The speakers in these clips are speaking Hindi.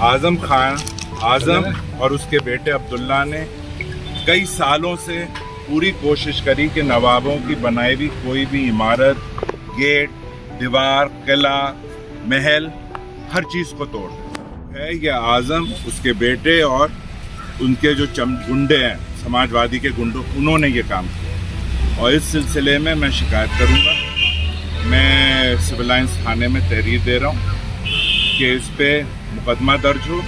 आज़म और उसके बेटे अब्दुल्ला ने कई सालों से पूरी कोशिश करी कि नवाबों की बनाई हुई कोई भी इमारत, गेट, दीवार, किला, महल, हर चीज़ को तोड़ है। ये आज़म, उसके बेटे और उनके जो गुंडे हैं, समाजवादी के गुंडों, उन्होंने ये काम किया। और इस सिलसिले में मैं शिकायत करूँगा। मैं सिविल लाइन्स थाने में तहरीर दे रहा हूँ कि इस पे मुकदमा दर्ज हो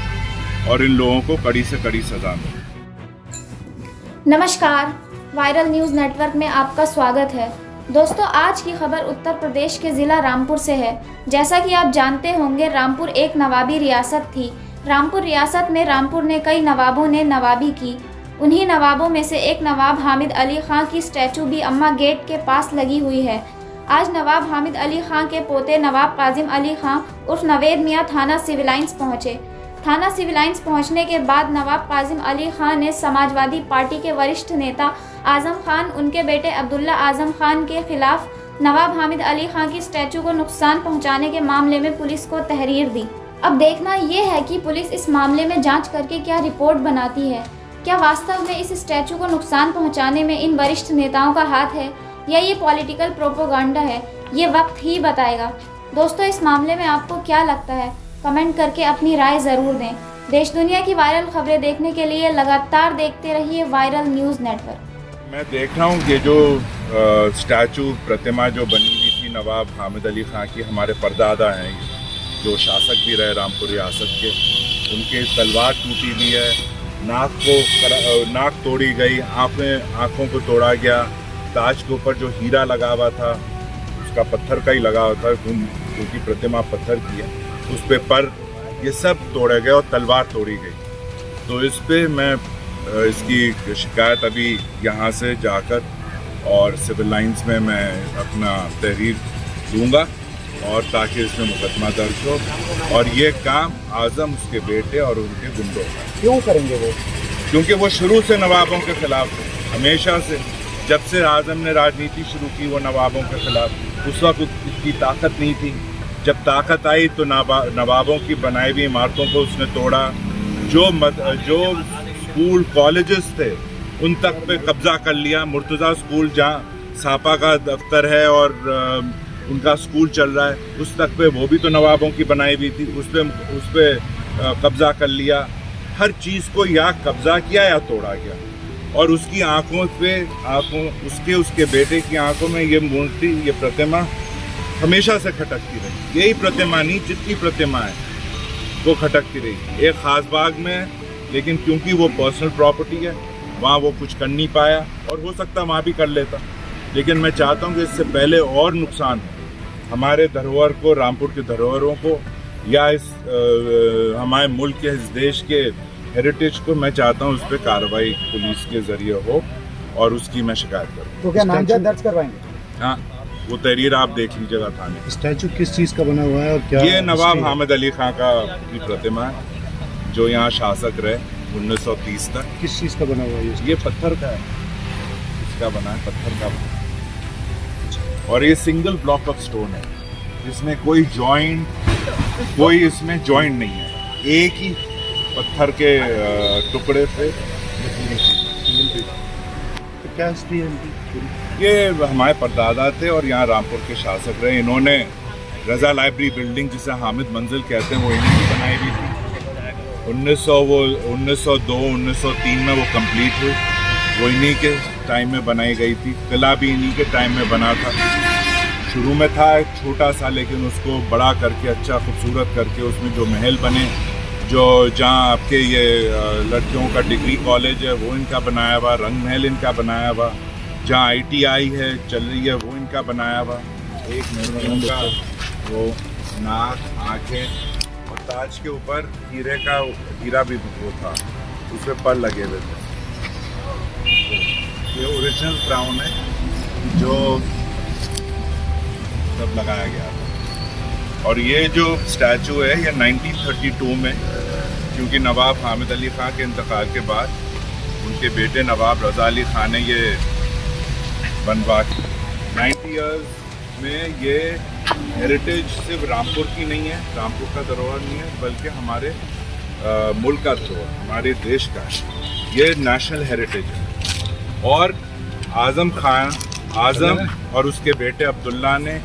और इन लोगों को कड़ी से कड़ी सजा मिले। नमस्कार, वायरल न्यूज़ नेटवर्क में आपका स्वागत है। दोस्तों, आज की खबर उत्तर प्रदेश के ज़िला रामपुर से है। जैसा कि आप जानते होंगे, रामपुर एक नवाबी रियासत थी। रामपुर रियासत में रामपुर ने कई नवाबों ने नवाबी की। उन्हीं नवाबों में से एक नवाब हामिद अली खां की स्टैचू भी अम्मा गेट के पास लगी हुई है। आज नवाब हामिद अली खां के पोते नवाब काजिम अली खां उर्फ नवेद मियां थाना सिविल लाइन्स पहुँचे। थाना सिविल लाइन्स पहुँचने के बाद नवाब काजिम अली खां ने समाजवादी पार्टी के वरिष्ठ नेता आज़म खान, उनके बेटे अब्दुल्ला आज़म खान के खिलाफ नवाब हामिद अली खां की स्टैचू को नुकसान पहुंचाने के मामले में पुलिस को तहरीर दी। अब देखना यह है कि पुलिस इस मामले में जांच करके क्या रिपोर्ट बनाती है। क्या वास्तव में इस स्टैचू को नुकसान पहुंचाने में इन वरिष्ठ नेताओं का हाथ है या ये पॉलिटिकल प्रोपोगंडा है, ये वक्त ही बताएगा। दोस्तों, इस मामले में आपको क्या लगता है? कमेंट करके अपनी राय ज़रूर दें। देश दुनिया की वायरल खबरें देखने के लिए लगातार देखते रहिए वायरल न्यूज़ नेटवर्क। मैं देख रहा हूँ कि जो स्टैचू प्रतिमा जो बनी हुई थी नवाब हामिद अली खां की, हमारे परदादा हैं जो शासक भी रहे रामपुर रियासत के, उनके तलवार टूटी हुई है, नाक तोड़ी गई, आँखों को तोड़ा गया, ताज के ऊपर जो हीरा लगा हुआ था उसका पत्थर का ही लगा हुआ था क्योंकि प्रतिमा पत्थर की है, उस पे पर ये सब तोड़े गए और तलवार तोड़ी गई। तो इस पे मैं इसकी शिकायत अभी यहाँ से जाकर और सिविल लाइन्स में मैं अपना तहरीर दूंगा और ताकि इसमें मुकदमा दर्ज हो। और ये काम आज़म, उसके बेटे और उनके गुंडों का। क्यों करेंगे वो? क्योंकि वो शुरू से नवाबों के खिलाफ थे, हमेशा से। जब से आज़म ने राजनीति शुरू की वो नवाबों के खिलाफ। उस वक्त उसकी ताकत नहीं थी। जब ताकत आई तो नवाबों की बनाई हुई इमारतों को उसने तोड़ा। जो स्कूल कॉलेजेस थे उन तक पे कब्जा कर लिया। मुर्तज़ा स्कूल जहाँ सापा का दफ्तर है और उनका स्कूल चल रहा है, उस तक पे वो भी तो नवाबों की बनाई हुई थी, उस पे कब्जा कर लिया। हर चीज़ को या कब्जा किया या तोड़ा गया। और उसकी उसके बेटे की आंखों में ये मूर्ति, ये प्रतिमा हमेशा से खटकती रही। यही प्रतिमा नहीं, जितनी प्रतिमा है वो खटकती रही। एक खास बाग में, लेकिन क्योंकि वो पर्सनल प्रॉपर्टी है वहाँ वो कुछ कर नहीं पाया, और हो सकता वहाँ भी कर लेता। लेकिन मैं चाहता हूँ कि इससे पहले और नुकसान हो हमारे धरोहर को, रामपुर के धरोहरों को, या इस हमारे मुल्क के, इस देश के हेरिटेज को, मैं चाहता हूँ उस पर कार्रवाई पुलिस के जरिए हो और उसकी मैं शिकायत करूँ। तो क्या नामजद दर्ज करवाएंगे? हाँ, वो तहरीर आप देख लीजिएगा थाने। स्टैचू किस चीज़ का बना हुआ है और क्या? ये नवाब हामिद अली खां की प्रतिमा है जो यहाँ शासक रहे 1930 तक। किस चीज़ का बना हुआ है? ये पत्थर का है, इसका बना है, पत्थर का बना है। और ये सिंगल ब्लॉक ऑफ स्टोन है, इसमें कोई इसमें जॉइंट नहीं है। एक ही पत्थर के टुकड़े पे। तो क्या हिस्ट्री है इनकी? ये हमारे परदादा थे और यहाँ रामपुर के शासक रहे। इन्होंने रजा लाइब्रेरी बिल्डिंग, जिसे हामिद मंजिल कहते हैं, वो इन्हीं की बनाई हुई थी। 1902 1903 में वो कंप्लीट हुई, वो इन्हीं के टाइम में बनाई गई थी। किला भी इन्हीं के टाइम में बना था। शुरू में था छोटा सा, लेकिन उसको बड़ा करके, अच्छा खूबसूरत करके, उसमें जो महल बने, जो जहाँ आपके ये लड़कियों का डिग्री कॉलेज है वो इनका बनाया हुआ, रंग महल इनका बनाया हुआ, जहाँ ITI है चल रही है वो इनका बनाया हुआ। एक महल का वो नाक, आँखें और ताज के ऊपर हीरा भी वो था, उस पर पर लगे हुए थे। ये ओरिजिनल क्राउन है जो तब लगाया गया था। और ये जो स्टैचू है ये 1932 में, क्योंकि नवाब हामिद अली खां के इंतकाल के बाद उनके बेटे नवाब रज़ा अली खां ने ये बनवा 90 इयर्स में। ये हेरिटेज सिर्फ रामपुर की नहीं है, रामपुर का धरोहर नहीं है, बल्कि हमारे मुल्क का धरोहर, हमारे देश का है, ये नेशनल हेरिटेज है। और आज़म और उसके बेटे अब्दुल्ला ने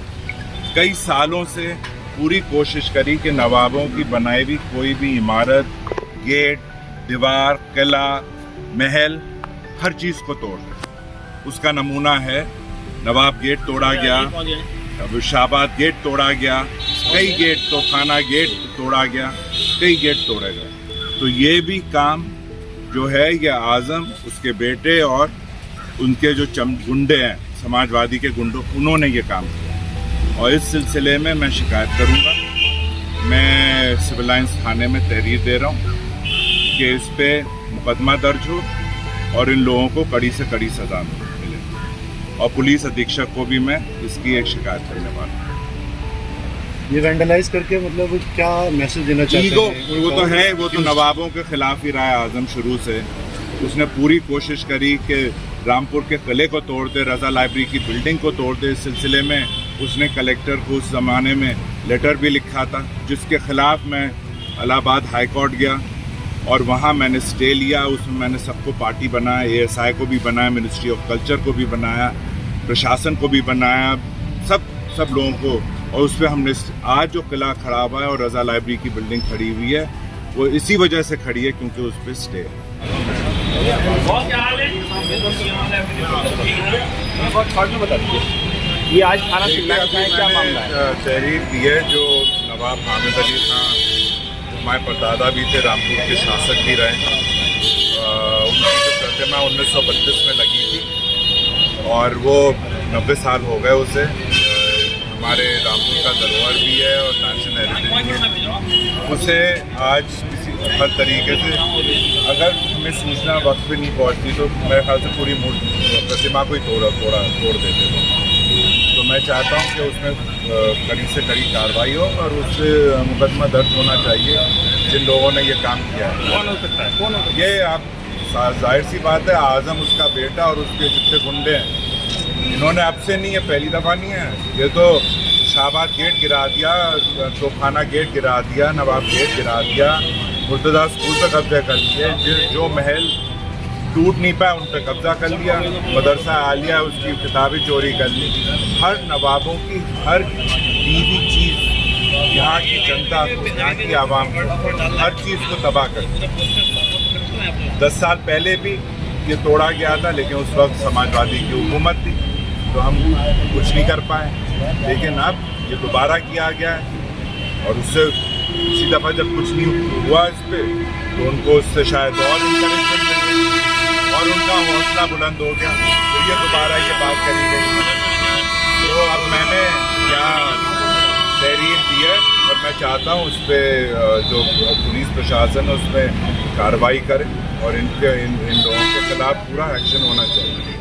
कई सालों से पूरी कोशिश करी कि नवाबों की बनाई हुई कोई भी इमारत, गेट, दीवार, किला, महल, हर चीज़ को तोड़ दे। उसका नमूना है नवाब गेट तोड़ा गया, शाहबाद गेट तोड़ा गया, कई गेट, तोखाना गेट तोड़ा गया, कई गेट तोड़े गए। तो ये भी काम जो है ये आज़म, उसके बेटे और उनके जो गुंडे हैं, समाजवादी के गुंडों, उन्होंने ये काम किया। और इस सिलसिले में मैं शिकायत करूँगा। मैं सिविल लाइन्स थाने में तहरीर दे रहा हूँ कि इस पे मुकदमा दर्ज हो और इन लोगों को कड़ी से कड़ी सज़ा मिले। और पुलिस अधीक्षक को भी मैं इसकी एक शिकायत करने वाला हूँ। ये वैंडलाइज करके मतलब क्या मैसेज देना चाहते हैं? वो तो है, वो तो नवाबों के खिलाफ ही रहा है आज़म शुरू से। उसने पूरी कोशिश करी कि रामपुर के किले को तोड़ दे, रज़ा लाइब्रेरी की बिल्डिंग को तोड़ दे। इस सिलसिले में उसने कलेक्टर को उस ज़माने में लेटर भी लिखा था, जिसके ख़िलाफ़ मैं इलाहाबाद हाई कोर्ट गया और वहाँ मैंने स्टे लिया। उसमें मैंने सबको पार्टी बनाया, ASI को भी बनाया, मिनिस्ट्री ऑफ कल्चर को भी बनाया, प्रशासन को भी बनाया, सब लोगों को। और उस पर हमने आज जो किला खड़ा हुआ है और रज़ा लाइब्रेरी की बिल्डिंग खड़ी हुई है, वो इसी वजह से खड़ी है क्योंकि उस पर स्टे है। ये आज थाना शिमला का क्या मामला है? तहरीर दी है जो नवाब हामिद अली खां, हमारे परदादा भी थे, रामपुर के शासक भी रहे। उनकी जो प्रतिमा 1932 में लगी थी और वो 90 साल हो गए उसे। हमारे रामपुर का धरोहर भी है और नेशनल हेरिटेज भी है। उसे आज किसी हर तरीके से, अगर हमें सूचना वक्त पे नहीं पहुंचती तो मेरे ख्याल से पूरी प्रतिमा को ही तोड़ देते थे। तो मैं चाहता हूं कि उसमें कड़ी से कड़ी कार्रवाई हो और उससे मुकदमा दर्ज होना चाहिए जिन लोगों ने ये काम किया है। कौन हो सकता है? कौन हो? ये आप जाहिर सी बात है, आज़म, उसका बेटा और उसके जितने गुंडे हैं, इन्होंने अब से नहीं है, पहली दफ़ा नहीं है। ये तो शाहबाद गेट गिरा दिया, तोखाना गेट गिरा दिया, नवाब गेट गिरा दिया, मुर्तज़ा स्कूल पर कब्जा कर लिए, जो महल टूट नहीं पाए उन पर कब्जा कर लिया, मदरसा आलिया उसकी किताबें चोरी कर ली। हर नवाबों की हर दी हुई चीज़ यहाँ की जनता को, यहाँ की आवाम को, हर चीज़ को तबाह कर दिया। 10 साल पहले भी ये तोड़ा गया था, लेकिन उस वक्त समाजवादी की हुकूमत थी तो हम कुछ नहीं कर पाए। लेकिन अब ये दोबारा किया गया है और उससे इसी दफ़ा जब कुछ नहीं हुआ इस पर तो उनको उससे शायद और इंकरेजमेंट मिल गई और उनका हौसला बुलंद हो गया, तो ये दोबारा ये बात करी गई। तो अब मैंने यहाँ तहरीर दी है और मैं चाहता हूँ उस पर जो पुलिस प्रशासन है उस पर कार्रवाई करे और इन लोगों के खिलाफ पूरा एक्शन होना चाहिए।